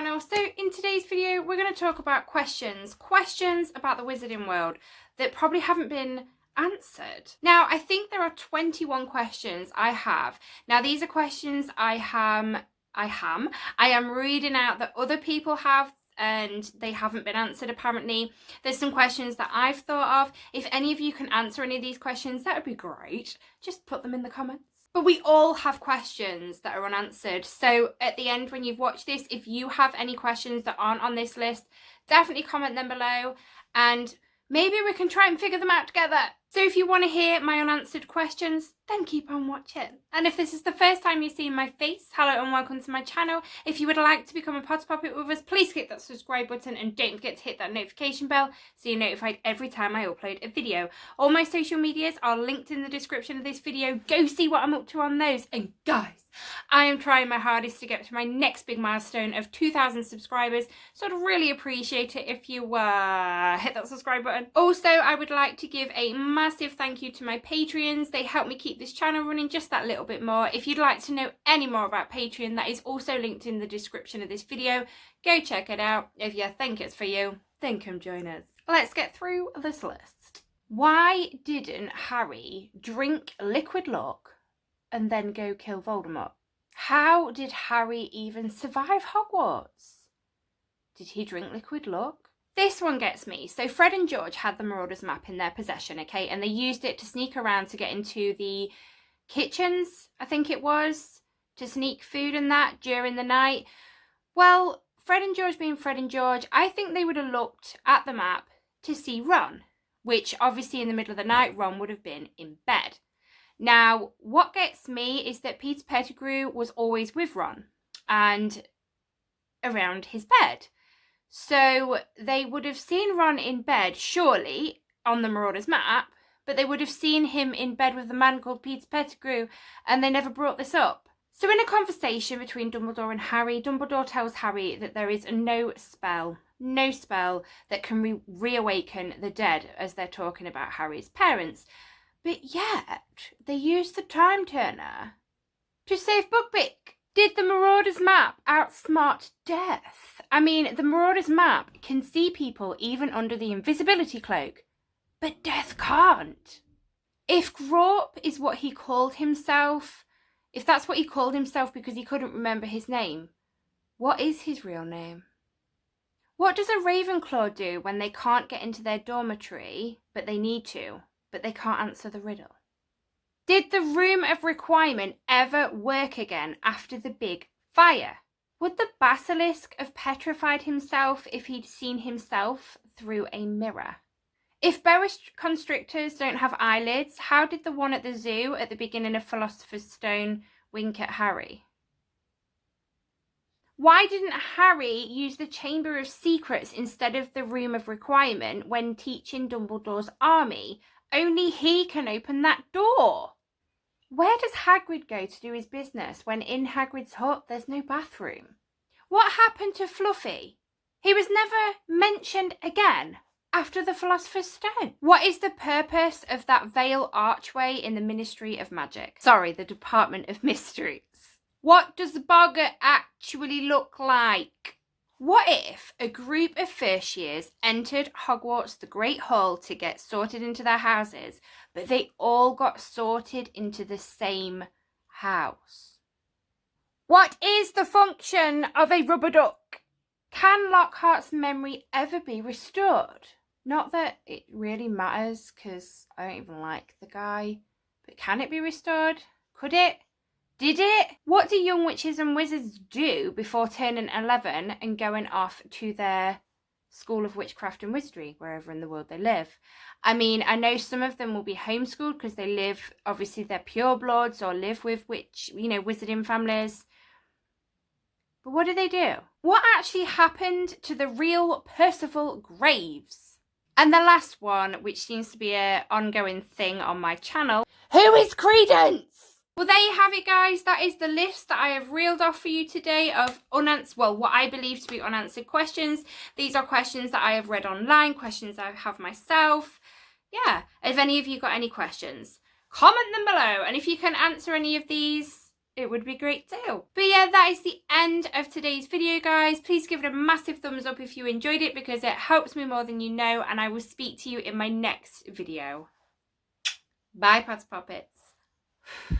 channel. So in today's video we're going to talk about questions about the wizarding world that probably haven't been answered. Now I think there are 21 questions I have. Now these are questions I am reading out that other people have and they haven't been answered apparently. There's some questions that I've thought of. If any of you can answer any of these questions, that would be great. Just put them in the comments. But we all have questions that are unanswered. So at the end when you've watched this, if you have any questions that aren't on this list, definitely comment them below and maybe we can try and figure them out together. So if you want to hear my unanswered questions, then keep on watching. And if this is the first time you're seeing my face, hello and welcome to my channel. If you would like to become a Potter Poppet with us, please click that subscribe button and don't forget to hit that notification bell so you're notified every time I upload a video. All my social medias are linked in the description of this video. Go see what I'm up to on those. And guys, I am trying my hardest to get to my next big milestone of 2,000 subscribers. So I'd really appreciate it if you hit that subscribe button. Also, I would like to give a massive thank you to my Patreons. They help me keep this channel running just that little bit more. If you'd like to know any more about Patreon, that is also linked in the description of this video. Go check it out. If you think it's for you, then come join us. Let's get through this list. Why didn't Harry drink liquid luck and then go kill Voldemort? How did Harry even survive Hogwarts? Did he drink liquid luck? This one gets me. So Fred and George had the Marauders map in their possession, okay? And they used it to sneak around to get into the kitchens, I think it was, to sneak food and that during the night. Well, Fred and George being Fred and George, I think they would have looked at the map to see Ron, which obviously in the middle of the night, Ron would have been in bed. Now, what gets me is that Peter Pettigrew was always with Ron and around his bed. So they would have seen Ron in bed, surely, on the Marauders map, but they would have seen him in bed with a man called Peter Pettigrew, and they never brought this up. So in a conversation between Dumbledore and Harry, Dumbledore tells Harry that there is no spell that can reawaken the dead, as they're talking about Harry's parents. But yet, they used the time turner to save Buckbeak. Did the Marauders map outsmart death? I mean, the Marauders map can see people even under the invisibility cloak, but death can't. If Grawp is what he called himself, if that's what he called himself because he couldn't remember his name, what is his real name? What does a Ravenclaw do when they can't get into their dormitory, but they need to, but they can't answer the riddle? Did the Room of Requirement ever work again after the big fire? Would the basilisk have petrified himself if he'd seen himself through a mirror? If boa constrictors don't have eyelids, how did the one at the zoo at the beginning of Philosopher's Stone wink at Harry? Why didn't Harry use the Chamber of Secrets instead of the Room of Requirement when teaching Dumbledore's army? Only he can open that door. Where does Hagrid go to do his business when in Hagrid's hut there's no bathroom? What happened to Fluffy? He was never mentioned again after the Philosopher's Stone. What is the purpose of that veil archway in the Ministry of Magic? Sorry, the Department of Mysteries. What does the boggart actually look like? What if a group of first years entered Hogwarts the Great Hall to get sorted into their houses, but they all got sorted into the same house? What is the function of a rubber duck? Can Lockhart's memory ever be restored? Not that it really matters because I don't even like the guy, but can it be restored? Could it? Did it? What do young witches and wizards do before turning 11 and going off to their school of witchcraft and wizardry, wherever in the world they live? I mean, I know some of them will be homeschooled because they live, obviously they're purebloods or live with wizarding families. But what do they do? What actually happened to the real Percival Graves? And the last one, which seems to be an ongoing thing on my channel, who is Credence? Well, there you have it, guys. That is the list that I have reeled off for you today of what I believe to be unanswered questions. These are questions that I have read online, questions I have myself. Yeah, have any of you got any questions? Comment them below, and if you can answer any of these, it would be great too. But yeah, that is the end of today's video, guys. Please give it a massive thumbs up if you enjoyed it, because it helps me more than you know, and I will speak to you in my next video. Bye, Pots Poppets.